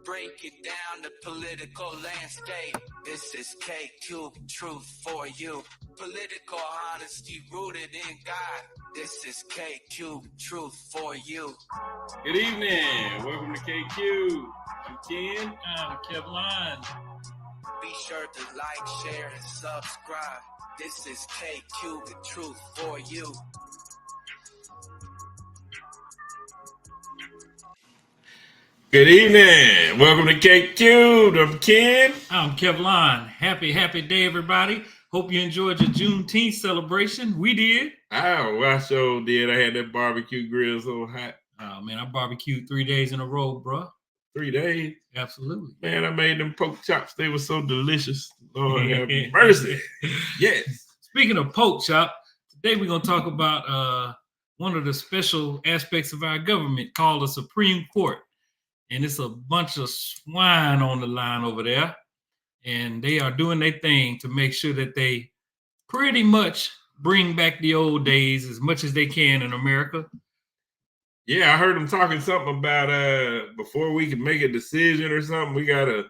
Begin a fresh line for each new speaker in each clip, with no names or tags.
Breaking down the political landscape. This is KQ, truth for you. Political honesty rooted in God. This is KQ, truth for you.
Good evening. Welcome to KQ. I'm Ken.
I'm Kevlon.
Be sure to like, share, and subscribe. This is KQ, the truth for you.
Good evening. Welcome to KQ. I'm Ken.
I'm Kevlon. Happy day, everybody. Hope you enjoyed your Juneteenth celebration. We did.
Oh, I sure did. I had that barbecue grill so hot.
Oh, man, I barbecued 3 days in a row, bro.
3 days?
Absolutely.
Man, I made them pork chops. They were so delicious. Lord have mercy. Yes.
Speaking of pork chop, today we're going to talk about one of the special aspects of our government called the Supreme Court. And it's a bunch of swine on the line over there. And they are doing their thing to make sure that they pretty much bring back the old days as much as they can in America.
Yeah, I heard them talking something about before we can make a decision or something, we got to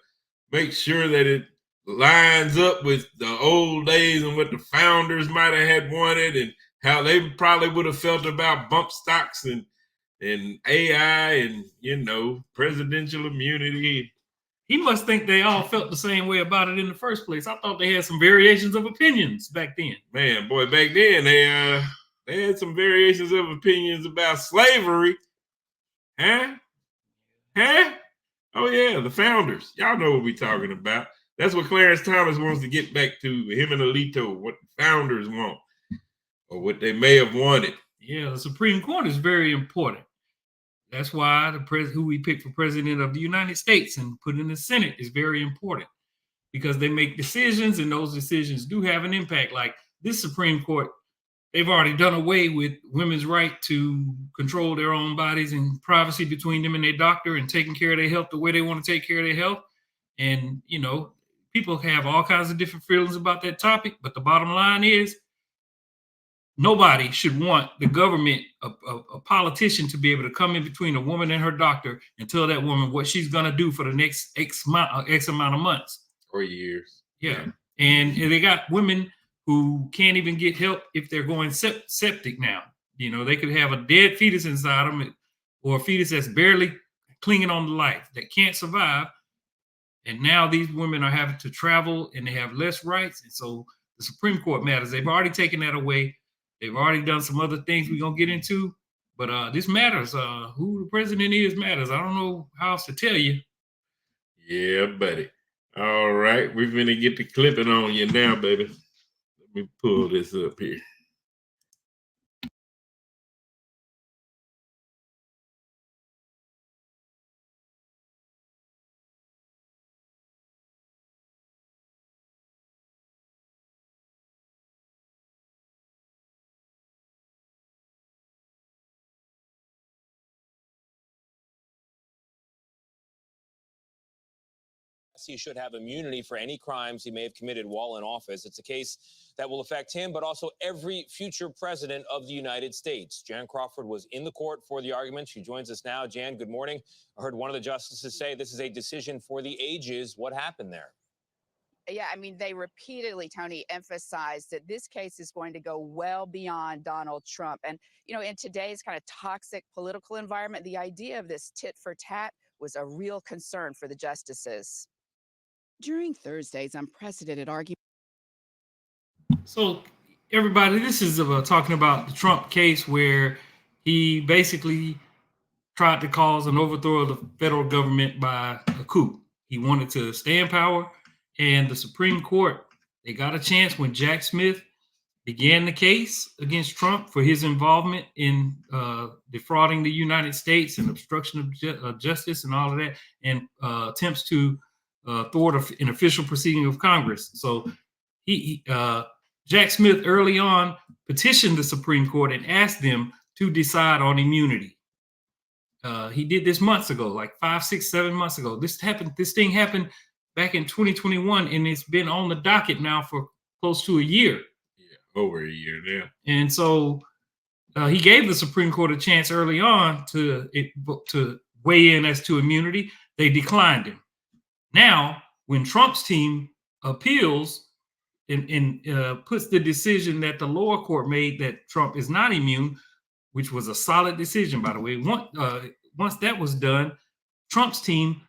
make sure that it lines up with the old days and what the founders might have had wanted and how they probably would have felt about bump stocks and AI and, presidential immunity.
He must think they all felt the same way about it in the first place. I thought they had some variations of opinions back then.
Man, boy, back then they had some variations of opinions about slavery. Huh? Oh, yeah, the founders. Y'all know what we're talking about. That's what Clarence Thomas wants to get back to, him and Alito, what the founders want or what they may have wanted.
Yeah, the Supreme Court is very important. That's why who we pick for president of the United States and put in the Senate is very important because they make decisions and those decisions do have an impact. Like this Supreme Court, they've already done away with women's right to control their own bodies and privacy between them and their doctor and taking care of their health the way they want to take care of their health. And, people have all kinds of different feelings about that topic. But the bottom line is, nobody should want the government, a politician, to be able to come in between a woman and her doctor and tell that woman what she's going to do for the next X amount of months.
Or years.
Yeah. And they got women who can't even get help if they're going septic now. They could have a dead fetus inside them or a fetus that's barely clinging on to life that can't survive. And now these women are having to travel and they have less rights. And so the Supreme Court matters. They've already taken that away. They've already done some other things we're going to get into, but this matters. Who the president is matters. I don't know how else to tell you.
Yeah, buddy. All right. We're going to get the clipping on you now, baby. Let me pull this up here.
He should have immunity for any crimes he may have committed while in office. It's a case that will affect him, but also every future president of the United States. Jan Crawford was in the court for the argument. She joins us now. Jan, good morning. I heard one of the justices say this is a decision for the ages. What happened there?
Yeah, they repeatedly, Tony, emphasized that this case is going to go well beyond Donald Trump. And, in today's kind of toxic political environment, the idea of this tit for tat was a real concern for the justices. During Thursday's unprecedented argument.
So, everybody, this is talking about the Trump case where he basically tried to cause an overthrow of the federal government by a coup. He wanted to stay in power, and the Supreme Court, they got a chance when Jack Smith began the case against Trump for his involvement in defrauding the United States and obstruction of justice and all of that, and attempts to thwart an official proceeding of Congress. So Jack Smith early on petitioned the Supreme Court and asked them to decide on immunity. He did this months ago, like 5, 6, 7 months ago. This thing happened back in 2021, and it's been on the docket now for close to a year.
Yeah, over a year now.
And so he gave the Supreme Court a chance early on to weigh in as to immunity. They declined him. Now, when Trump's team appeals and puts the decision that the lower court made that Trump is not immune, which was a solid decision, by the way. Once that was done, Trump's team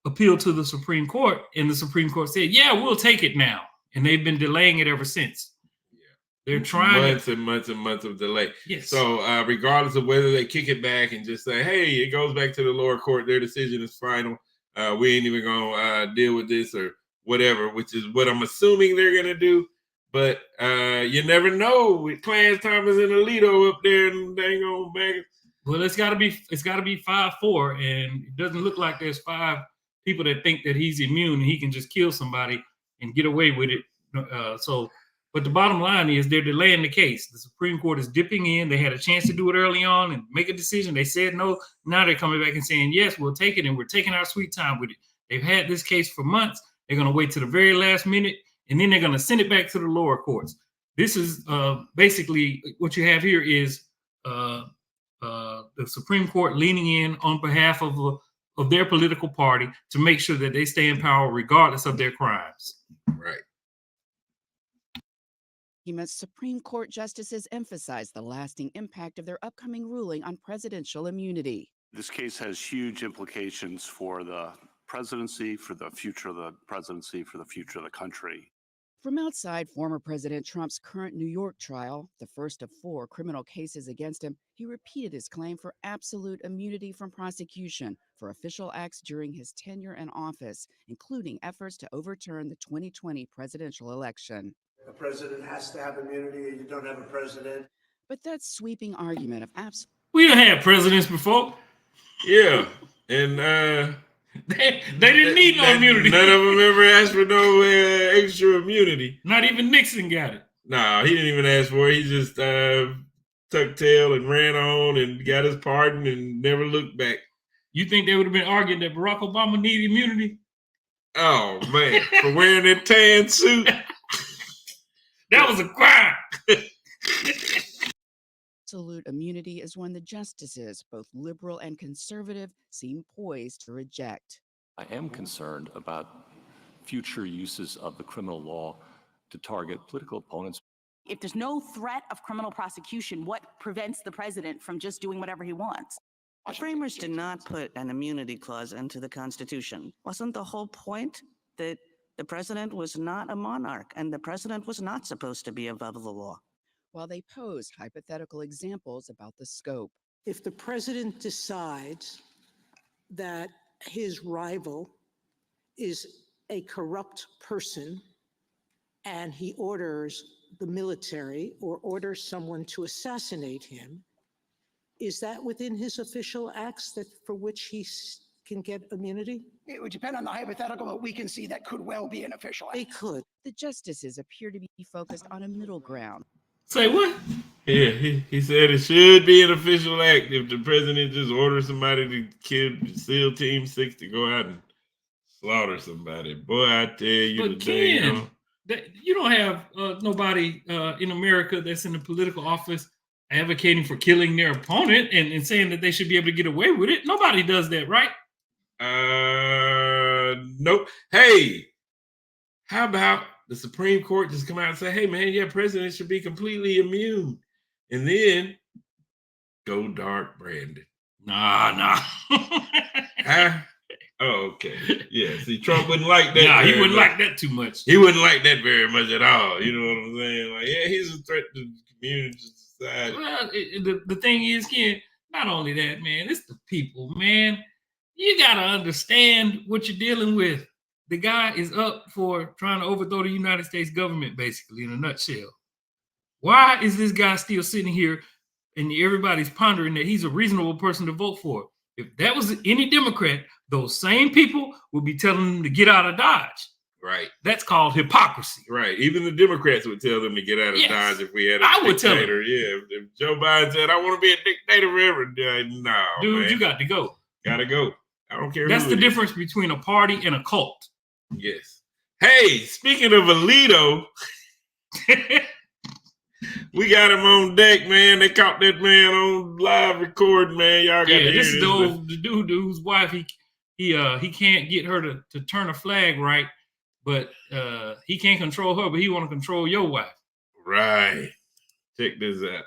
appealed to the Supreme Court, and the Supreme Court said, yeah, we'll take it now. And they've been delaying it ever since. Yeah. They're trying
months and months and months of delay.
Yes.
So regardless of whether they kick it back and just say, hey, it goes back to the lower court, their decision is final. We ain't even going to deal with this or whatever, which is what I'm assuming they're going to do. But you never know with Clarence Thomas and Alito up there, and they ain't gonna bag it.
Well, it's got to be 5-4, and it doesn't look like there's 5 people that think that he's immune and he can just kill somebody and get away with it. But the bottom line is they're delaying the case. The Supreme Court is dipping in. They had a chance to do it early on and make a decision. They said no. Now they're coming back and saying yes, we'll take it, and we're taking our sweet time with it. They've had this case for months. They're going to wait to the very last minute, and then they're going to send it back to the lower courts. This is basically what you have here is the Supreme Court leaning in on behalf of their political party to make sure that they stay in power regardless of their crimes.
Right.
Supreme Court justices emphasize the lasting impact of their upcoming ruling on presidential immunity.
This case has huge implications for the presidency, for the future of the presidency, for the future of the country.
From outside former President Trump's current New York trial, the first of 4 criminal cases against him, he repeated his claim for absolute immunity from prosecution for official acts during his tenure in office, including efforts to overturn the 2020 presidential election.
A president has to have immunity, and you don't have a president.
But that sweeping argument of
we done had presidents before.
Yeah, and
they didn't need no immunity.
None of them ever asked for no extra immunity.
Not even Nixon got it.
No, he didn't even ask for it. He just tucked tail and ran on and got his pardon and never looked back.
You think they would have been arguing that Barack Obama needed immunity?
Oh, man, for wearing that tan suit.
That was a crime.
Absolute immunity is one the justices, both liberal and conservative, seem poised to reject.
I am concerned about future uses of the criminal law to target political opponents.
If there's no threat of criminal prosecution, what prevents the president from just doing whatever he wants?
The framers did not put an immunity clause into the Constitution. Wasn't the whole point that the president was not a monarch and the president was not supposed to be above the law?
While they pose hypothetical examples about the scope.
If the president decides that his rival is a corrupt person and he orders the military or orders someone to assassinate him, is that within his official acts that for which he can get immunity?
It would depend on the hypothetical, but we can see that could well be an official act.
It could.
The justices appear to be focused on a middle ground.
Say what?
Yeah, he said it should be an official act if the president just orders somebody to kill SEAL Team 6 to go out and slaughter somebody. Boy, I tell you
but
today,
Ken, you don't have nobody in America that's in the political office advocating for killing their opponent and saying that they should be able to get away with it. Nobody does that, right?
Nope. Hey, how about the Supreme Court just come out and say, hey, man, yeah, presidents should be completely immune. And then go dark, Brandon.
Nah.
Huh? Oh, okay. Yeah, see, Trump wouldn't like that.
Nah, he wouldn't like that too much.
He wouldn't like that very much at all. You know what I'm saying? Like, yeah, he's a threat to the community society.
Well, the thing is, Ken, not only that, man, it's the people, man. You got to understand what you're dealing with. The guy is up for trying to overthrow the United States government, basically, in a nutshell. Why is this guy still sitting here and everybody's pondering that he's a reasonable person to vote for? If that was any Democrat, those same people would be telling them to get out of Dodge.
Right.
That's called hypocrisy.
Right. Even the Democrats would tell them to get out of Dodge if we had a dictator.
Would tell them.
Yeah. If Joe Biden said, I want to be a dictator forever, no,
dude,
man.
You got to go.
Gotta go. I don't care.
That's the difference between a party and a cult.
Yes. Hey, speaking of Alito, we got him on deck, man. They caught that man on live recording, man. Y'all got to hear
this is the dude whose wife He can't get her to turn a flag right, but he can't control her, but he want to control your wife.
Right. Check this out.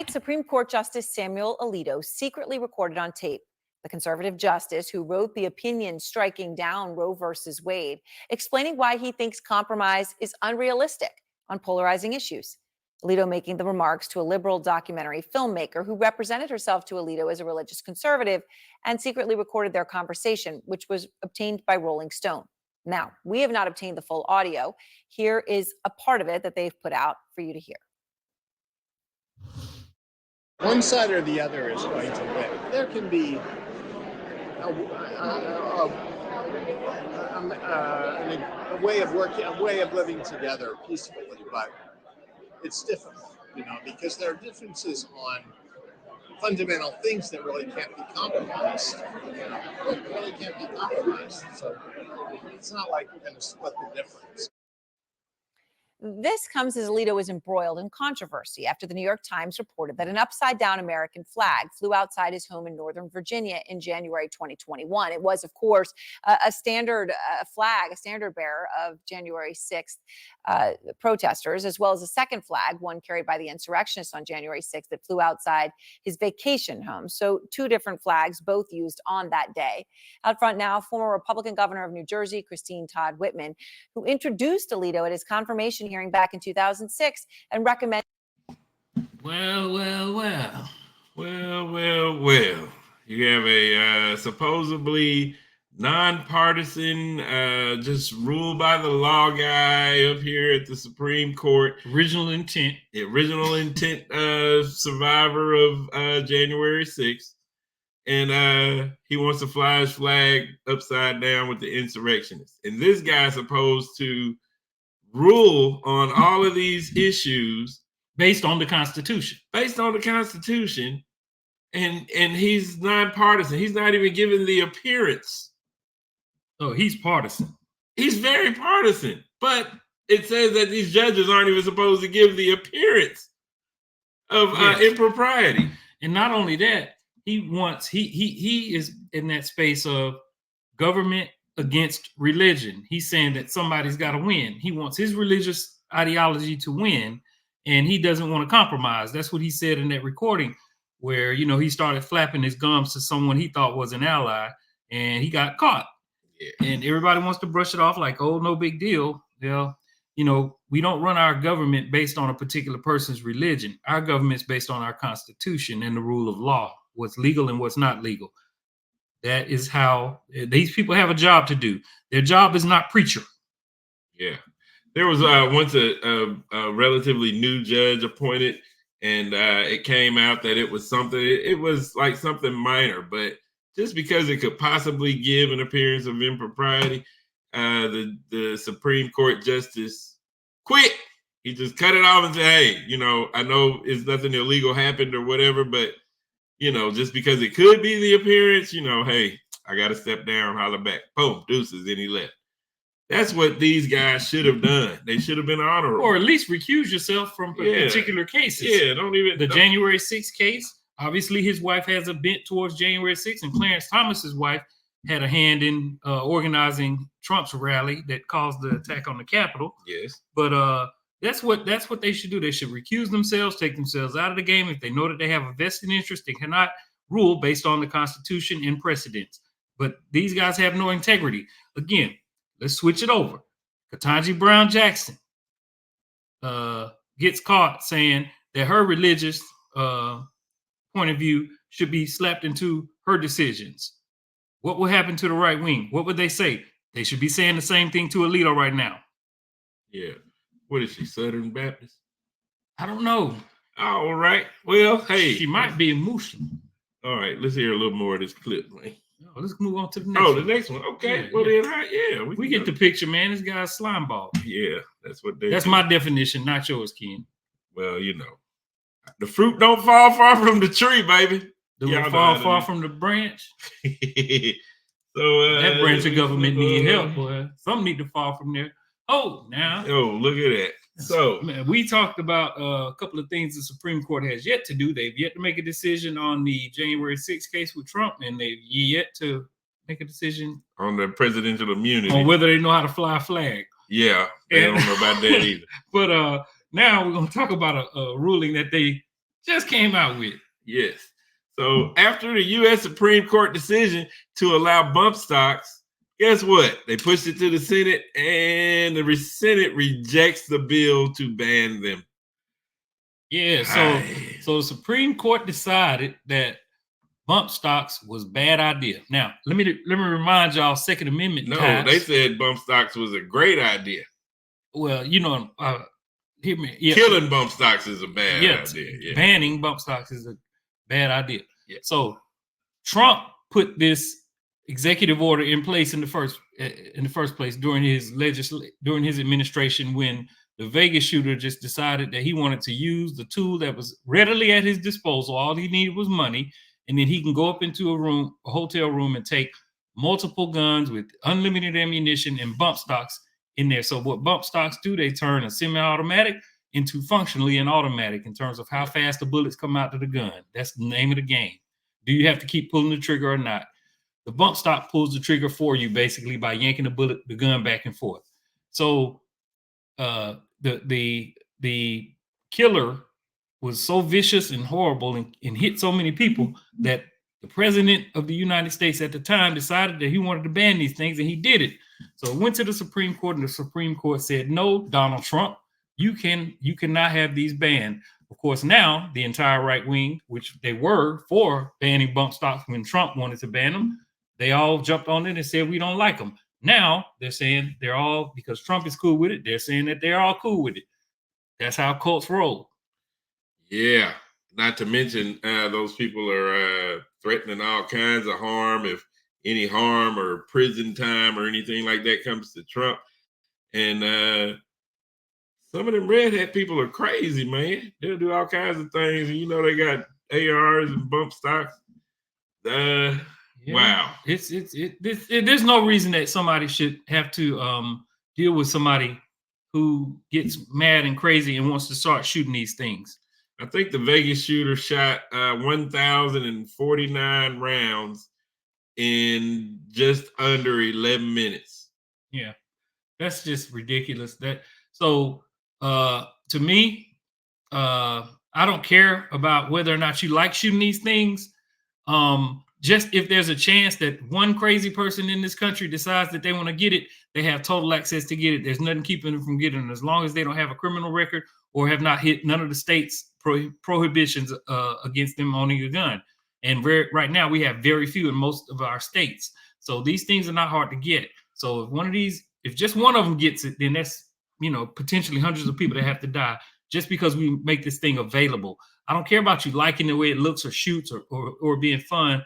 Supreme Court Justice Samuel Alito secretly recorded on tape the conservative justice who wrote the opinion striking down Roe versus Wade, explaining why he thinks compromise is unrealistic on polarizing issues. Alito making the remarks to a liberal documentary filmmaker who represented herself to Alito as a religious conservative and secretly recorded their conversation, which was obtained by Rolling Stone. Now, we have not obtained the full audio. Here is a part of it that they've put out for you to hear.
One side or the other is going to win. There can be a way of working, a way of living together peacefully, but it's difficult, because there are differences on fundamental things that really can't be compromised. Really can't be compromised. So it's not like we're going to split the difference.
This comes as Alito was embroiled in controversy after the New York Times reported that an upside-down American flag flew outside his home in Northern Virginia in January 2021. It was, of course, a standard flag, a standard bearer of January 6th protesters, as well as a second flag, one carried by the insurrectionists on January 6th that flew outside his vacation home. So two different flags, both used on that day. Out front now, former Republican governor of New Jersey, Christine Todd Whitman, who introduced Alito at his confirmation hearing back in 2006 and recommended.
Well. You have a supposedly nonpartisan, just ruled by the law guy up here at the Supreme Court.
Original intent
survivor of January 6th. And he wants to fly his flag upside down with the insurrectionists. And this guy's supposed to rule on all of these issues
based on the Constitution.
And he's nonpartisan. He's not even given the appearance.
Oh, he's partisan.
He's very partisan. But it says that these judges aren't even supposed to give the appearance of impropriety.
And not only that, he is in that space of government against religion. He's saying that somebody's got to win. He wants his religious ideology to win, and he doesn't want to compromise. That's what he said in that recording, where, he started flapping his gums to someone he thought was an ally, and he got caught. Yeah. And everybody wants to brush it off like, oh, no big deal. Well, we don't run our government based on a particular person's religion. Our government's based on our Constitution and the rule of law, what's legal and what's not legal. That is how these people have a job to do. Their job is not preacher.
Yeah. There was once a relatively new judge appointed, and it came out that it was something, it was like something minor, but just because it could possibly give an appearance of impropriety, the Supreme Court justice quit. He just cut it off and said, hey, I know it's nothing illegal happened or whatever, but just because it could be the appearance, hey, I got to step down, holler back, boom, deuces, and he left. That's what these guys should have done. They should have been honorable.
Or at least recuse yourself from particular cases.
Yeah,
The January 6th case, obviously his wife has a bent towards January 6th, and Clarence Thomas's wife had a hand in organizing Trump's rally that caused the attack on the Capitol.
Yes.
But that's what they should do. They should recuse themselves, take themselves out of the game. If they know that they have a vested interest, they cannot rule based on the Constitution and precedents. But these guys have no integrity. Again, let's switch it over. Ketanji Brown Jackson gets caught saying that her religious point of view should be slapped into her decisions. What will happen to the right wing? What would they say? They should be saying the same thing to Alito right now.
Yeah. What is she, Southern Baptist?
I don't know.
All right. Well, hey.
She might be a Muslim.
All right. Let's hear a little more of this clip, man.
Oh, let's move on to the next one.
The next one. Okay.
Yeah,
well,
yeah.
then,
we get the picture, man. This guy's slime ball.
Yeah, that's what they
That's
do.
my definition, not yours, Ken.
Well, the fruit don't fall far from the tree, baby.
Don't fall far from the branch.
So
that branch of government need help, boy. Some need to fall from there. Oh, now.
Oh, look at that. So
man, we talked about a couple of things the Supreme Court has yet to do. They've yet to make a decision on the January 6th case with Trump, and they've yet to make a decision
on the presidential immunity,
on whether they know how to fly a flag.
Yeah, they don't know about that either.
But now we're going to talk about a ruling that they just came out with.
Yes. So after the U.S. Supreme Court decision to allow bump stocks, guess what? They pushed it to the Senate, and the Senate rejects the bill to ban them.
Yeah, so the Supreme Court decided that bump stocks was a bad idea. Now, let me remind y'all, Second Amendment.
No, they said bump stocks was a great idea.
Well, hear me.
Yeah. Killing bump stocks is a bad idea. Yeah.
Banning bump stocks is a bad idea. Yeah. So Trump put this executive order in place in the first place during his administration, when the Vegas shooter just decided that he wanted to use the tool that was readily at his disposal. All he needed was money, and then he can go up into a hotel room, and take multiple guns with unlimited ammunition and bump stocks in there. So what bump stocks do, they turn a semi-automatic into functionally an automatic in terms of how fast the bullets come out of the gun. That's the name of the game. Do you have to keep pulling the trigger or not? The bump stock pulls the trigger for you, basically, by yanking the gun back and forth. So the killer was so vicious and horrible and hit so many people that the president of the United States at the time decided that he wanted to ban these things, and he did it. So it went to the Supreme Court, and the Supreme Court said, no, Donald Trump, you cannot have these banned. Of course, now the entire right wing, which they were for banning bump stocks when Trump wanted to ban them, they all jumped on it and said, we don't like them. Now they're saying because Trump is cool with it, they're saying that they're all cool with it. That's how cults roll.
Yeah. Not to mention those people are threatening all kinds of harm if any harm or prison time or anything like that comes to Trump. And some of them red hat people are crazy, man. They'll do all kinds of things. And they got ARs and bump stocks. Wow.
There's no reason that somebody should have to deal with somebody who gets mad and crazy and wants to start shooting these things.
I think the Vegas shooter shot 1,049 rounds in just under 11 minutes.
Yeah, that's just ridiculous. To me, I don't care about whether or not you like shooting these things. Just if there's a chance that one crazy person in this country decides that they want to get it, they have total access to get it. There's nothing keeping them from getting it, as long as they don't have a criminal record or have not hit none of the state's prohibitions against them owning a gun. And right now we have very few in most of our states. So these things are not hard to get. So if just one of them gets it, then that's, potentially hundreds of people that have to die just because we make this thing available. I don't care about you liking the way it looks or shoots or being fun.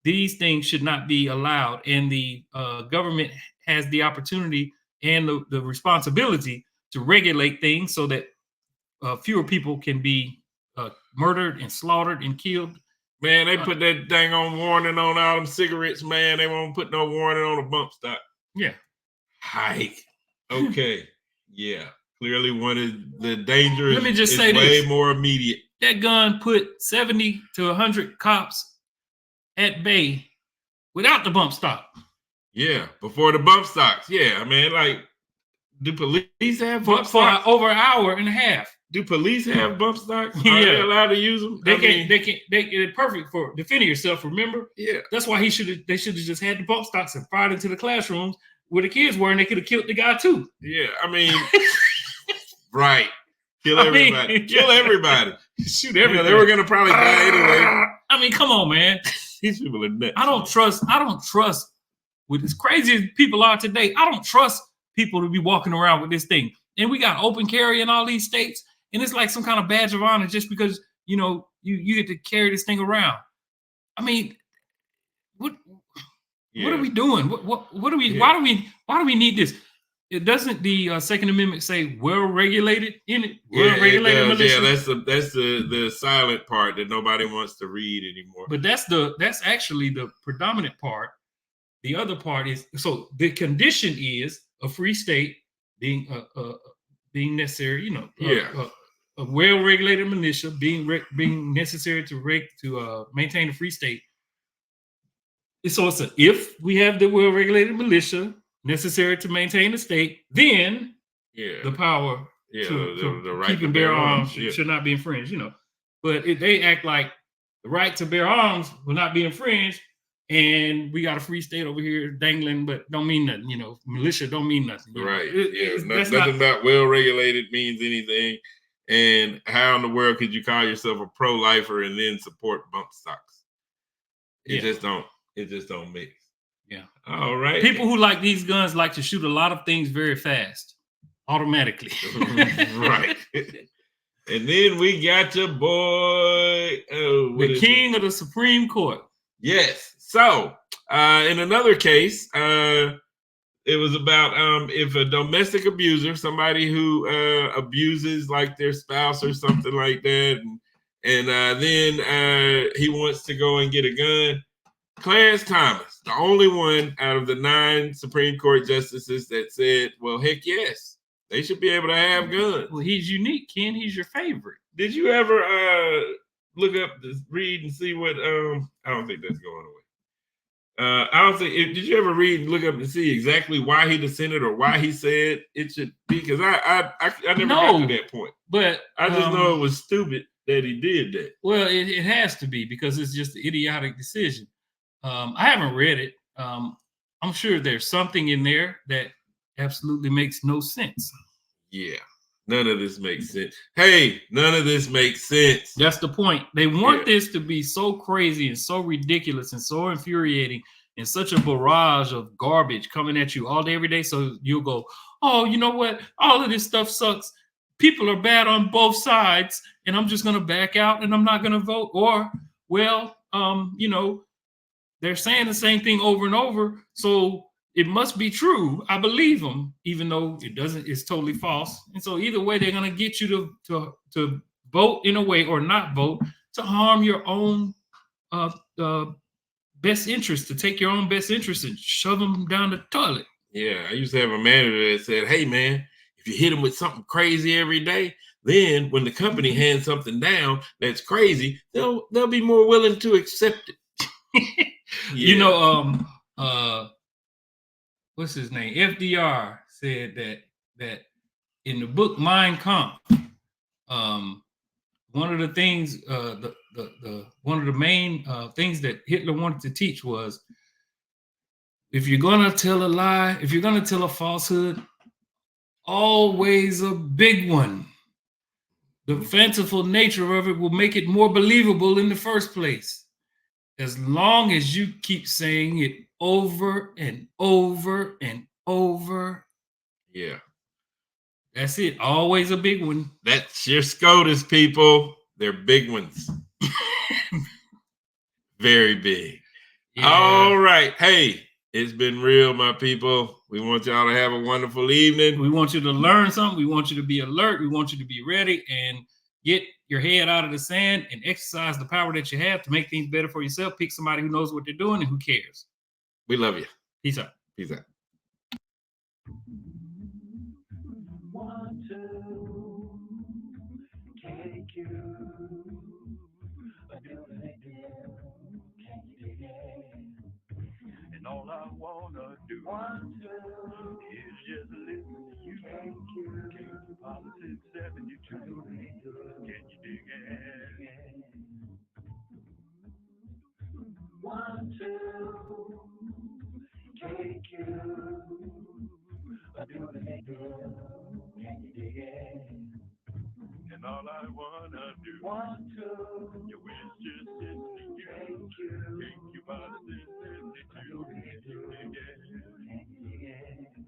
These things should not be allowed. And the government has the opportunity and the responsibility to regulate things so that fewer people can be murdered and slaughtered and killed.
Man, they put that dang on warning on all them cigarettes, man. They won't put no warning on a bump stock.
Yeah.
Hike. Okay. Yeah. Clearly one is the danger is,
Let me just say
way
this.
more immediate.
That gun put 70 to 100 cops at bay without the bump stock.
Yeah, before the bump stocks. Yeah, I mean, do police have bump stocks?
For over an hour and a half.
Do police have bump stocks?
Yeah.
Are they allowed to use them?
They're perfect for defending yourself, remember?
Yeah.
That's why they should have just had the bump stocks and fired into the classrooms where the kids were, and they could have killed the guy too.
Yeah, I mean, right. Kill everybody. Kill everybody.
Shoot everybody.
They were gonna probably die anyway.
I mean, come on, man.
These people are nuts.
I don't trust with as crazy as people are today. I don't trust people to be walking around with this thing. And we got open carry in all these states, and it's like some kind of badge of honor just because you get to carry this thing around. I mean, what are we doing? What do we? Why do we need this? It doesn't the Second Amendment say well regulated in it?
Yeah,
regulated militia?
Yeah, that's the silent part that nobody wants to read anymore.
But that's actually the predominant part. The other part is, so the condition is a free state being being necessary,
Yeah.
a well-regulated militia being necessary to maintain a free state. So it's if we have the well-regulated militia necessary to maintain the state, then the power to
the right
keep
to
and bear arms should not be infringed. But they act like the right to bear arms will not be infringed, and we got a free state over here dangling, but don't mean nothing. Militia don't mean nothing.
Right.
That's
Nothing about well-regulated means anything. And how in the world could you call yourself a pro-lifer and then support bump stocks? It just don't mix.
Yeah.
All right.
People who like these guns like to shoot a lot of things very fast, automatically.
Right. And then we got your boy,
the king of the Supreme Court.
Yes. So, in another case, it was about if a domestic abuser, somebody who abuses like their spouse or something like that, and then he wants to go and get a gun. Clarence Thomas, the only one out of the 9 Supreme Court justices that said, well, heck yes, they should be able to have guns.
Well, he's unique, Ken. He's your favorite.
Did you ever look up, read and see what, I don't think that's going away. I don't think, did you ever read and look up and see exactly why he dissented or why he said it should be? Because I never got to that point.
But
I just know it was stupid that he did that.
Well, it has to be because it's just an idiotic decision. I haven't read it. I'm sure there's something in there that absolutely makes no sense.
Yeah. None of this makes sense. Hey, none of this makes sense.
That's the point. They want this to be so crazy and so ridiculous and so infuriating and such a barrage of garbage coming at you all day, every day. So you'll go, oh, you know what? All of this stuff sucks. People are bad on both sides, and I'm just going to back out and I'm not going to vote. Or, well, they're saying the same thing over and over. So it must be true. I believe them, even though it doesn't. It's totally false. And so either way, they're going to get you to vote in a way or not vote to harm your own best interest, to take your own best interest and shove them down the toilet.
Yeah, I used to have a manager that said, hey, man, if you hit them with something crazy every day, then when the company hands something down that's crazy, they'll be more willing to accept it.
What's his name? FDR said that in the book Mein Kampf, one of the things, one of the main things that Hitler wanted to teach was, if you're gonna tell a lie, if you're gonna tell a falsehood, always a big one. The fanciful nature of it will make it more believable in the first place. As long as you keep saying it over and over and over.
Yeah.
That's it. Always a big one.
That's your SCOTUS, people. They're big ones. Very big. Yeah. All right. Hey, it's been real, my people. We want y'all to have a wonderful evening.
We want you to learn something. We want you to be alert. We want you to be ready and get your head out of the sand and exercise the power that you have to make things better for yourself. Pick somebody who knows what they're doing and who cares.
We love you.
Peace out.
Peace out.
And all I wanna do is just listen to you. Can you politics 72? Can you dig it? 1, 2, KQ. Can you dig it? And all I wanna do, 1, 2, you wish just listen to you. KQ politics 72. Can you dig it?